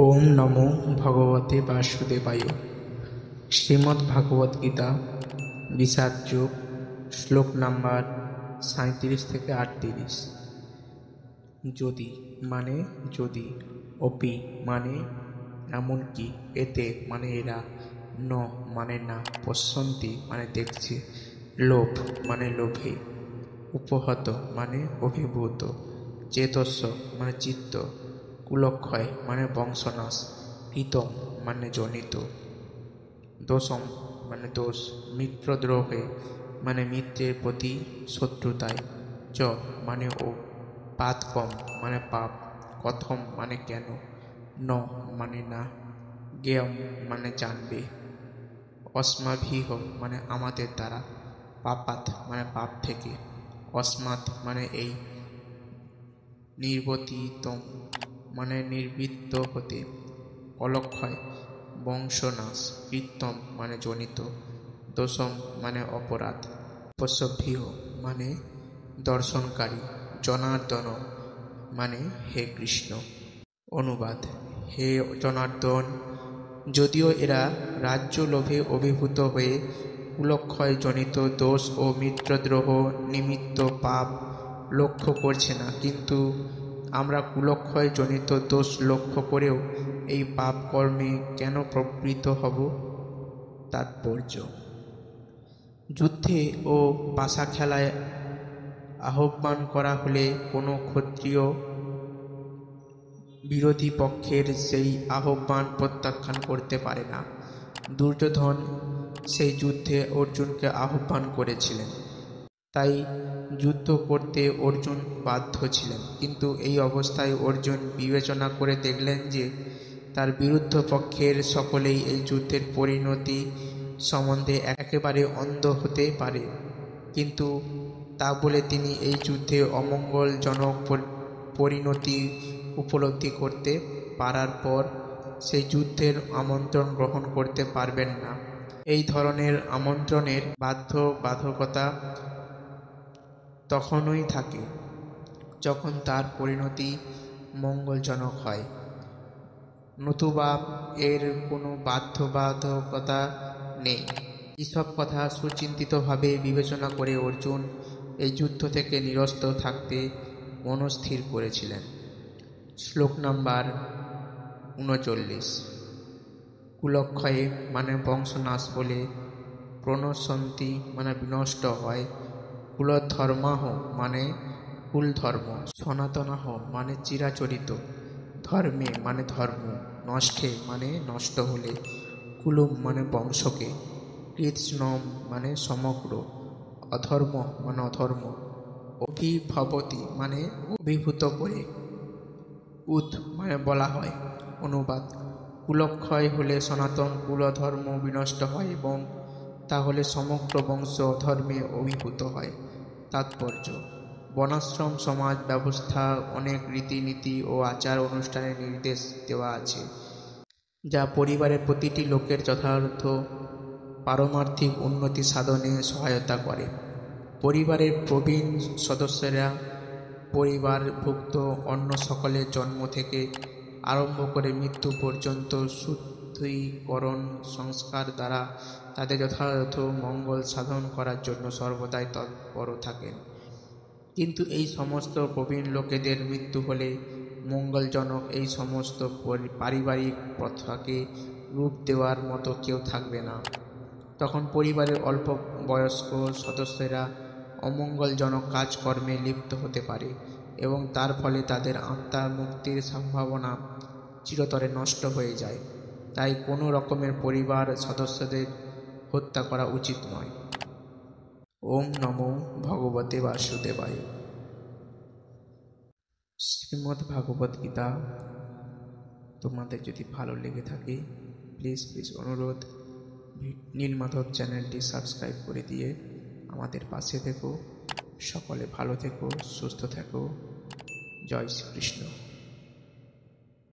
ওম নমো ভগবতে বাসুদেবায়। শ্রীমদ্ গীতা বিষাদ যোগ, শ্লোক নাম্বার 37 থেকে 38। যদি মানে যদি, অপি মানে এমনকি, এতে মানে এরা, ন মানে না, পশ্যন্তি মানে দেখছে, লোভ মানে লোভে, উপহত মানে অভিভূত, চেতস্য মানে চিত্ত, কুলক্ষয় মানে বংশনাশ, কৃতম মানে জনিত, দোষম মানে দোষ, মিত্রদ্রোহে মানে মিত্রের প্রতি শত্রুতায়, চ মানে ও, পাতকম মানে পাপ, কথম মানে কেন, ন মানে না, জ্ঞেয়ম মানে জানবে, অস্মাভিহ মানে আমাদের দ্বারা, পাপাত মানে পাপ থেকে, অস্মাৎ মানে এই, নির্বতিতম মানে নির্বৃত্ত হতে, অলক্ষয় বংশনাশ, কৃত্তম মানে জনিত, দোষম মানে অপরাধ, পশ্যভ্য মানে দর্শনকারী, জনার্দন মানে হে কৃষ্ণ। অনুবাদ: হে জনার্দন, যদিও এরা রাজ্য লোভে অভিভূত হয়ে কুলক্ষয় জনিত দোষ ও মিত্রদ্রোহ নিমিত্ত পাপ লক্ষ্য করছে না, কিন্তু আমরা কুলক্ষয় জনিত দোষ লক্ষ্য করেও এই পাপ কর্মে কেন প্রবৃত্ত হব? তাৎপর্য: যুদ্ধে ও পাশা খেলায় আহ্বান করা হলে কোনো ক্ষত্রিয় বিরোধী পক্ষের সেই আহ্বান প্রত্যাখ্যান করতে পারে না। দুর্যোধন সেই যুদ্ধে অর্জুনকে আহ্বান করেছিলেন, তাই যুদ্ধ করতে অর্জুন বাধ্য ছিলেন। কিন্তু এই অবস্থায় অর্জুন বিবেচনা করে দেখলেন যে তার বিরুদ্ধ পক্ষের সকলেই এই যুদ্ধের পরিণতি সম্বন্ধে একেবারে অন্ধ হতে পারে, কিন্তু তা বলে তিনি এই যুদ্ধে অমঙ্গলজনক পরিণতি উপলব্ধি করতে পারার পর সেই যুদ্ধের আমন্ত্রণ গ্রহণ করতে পারবেন না। এই ধরনের আমন্ত্রণের বাধ্যবাধকতা তখনই থাকে যখন তার পরিণতি মঙ্গলজনক হয়, নতুবা এর কোনো বাধ্যবাধকতা নেই। এসব কথা সুচিন্তিতভাবে বিবেচনা করে অর্জুন এই যুদ্ধ থেকে নিরস্ত থাকতে মনস্থির করেছিলেন। শ্লোক নাম্বার 39। কুলক্ষয়ে মানে বংশনাশ বলে, প্রণশ্যন্তি মানে বিনষ্ট হয়, কুলধর্মাহ মানে কুলধর্ম, সনাতনাহ মানে চিরাচরিত, ধর্মে মানে ধর্ম, নষ্টে মানে নষ্ট হলে, কুলুম মানে বংশকে, কৃৎস্নম মানে সমগ্র, অধর্ম মানে অধর্ম, অভিভবতি মানে অভিভূত করে, উত মানে বলা হয়। অনুবাদ: কুলক্ষয় হলে সনাতন কুল ধর্ম বিনষ্ট হয় এবং তাহলে সমগ্র বংশ ধর্মে অভিভূত হয়। তাৎপর্য: বর্ণাশ্রম সমাজ ব্যবস্থা অনেক রীতিনীতি ও আচার অনুষ্ঠানের নির্দেশ দেওয়া আছে, যা পরিবারের প্রতিটি লোকের যথার্থ পারমার্থিক উন্নতি সাধনে সহায়তা করে। পরিবারের প্রবীণ সদস্যরা পরিবারভুক্ত অন্য সকলের জন্ম থেকে আরম্ভ করে মৃত্যু পর্যন্ত শুদ্ধিকরণ সংস্কার দ্বারা তাদের যথাযথ মঙ্গল সাধন করার জন্য সর্বদাই তৎপর থাকেন। কিন্তু এই সমস্ত প্রবীণ লোকেদের মৃত্যু হলে মঙ্গলজনক এই সমস্ত পারিবারিক প্রথাকে রূপ দেওয়ার মতো কেউ থাকবে না। তখন পরিবারের অল্প বয়স্ক সদস্যরা অমঙ্গলজনক কাজকর্মে লিপ্ত হতে পারে এবং তার ফলে তাদের আত্মার মুক্তির সম্ভাবনা চিরতরে নষ্ট হয়ে যায়। তাই কোনো রকমের পরিবার সদস্যদের হত্যা করা উচিত নয়। ওম নমো ভগবতে বাসুদেবায়। শ্রীমদ্ গীতা তোমাদের যদি ভালো লেগে থাকে, প্লিজ অনুরোধ, নীলমাধব চ্যানেলটি সাবস্ক্রাইব করে দিয়ে আমাদের পাশে থেকো। সকলে ভালো থেকো, সুস্থ থেকো। জয় শ্রীকৃষ্ণ।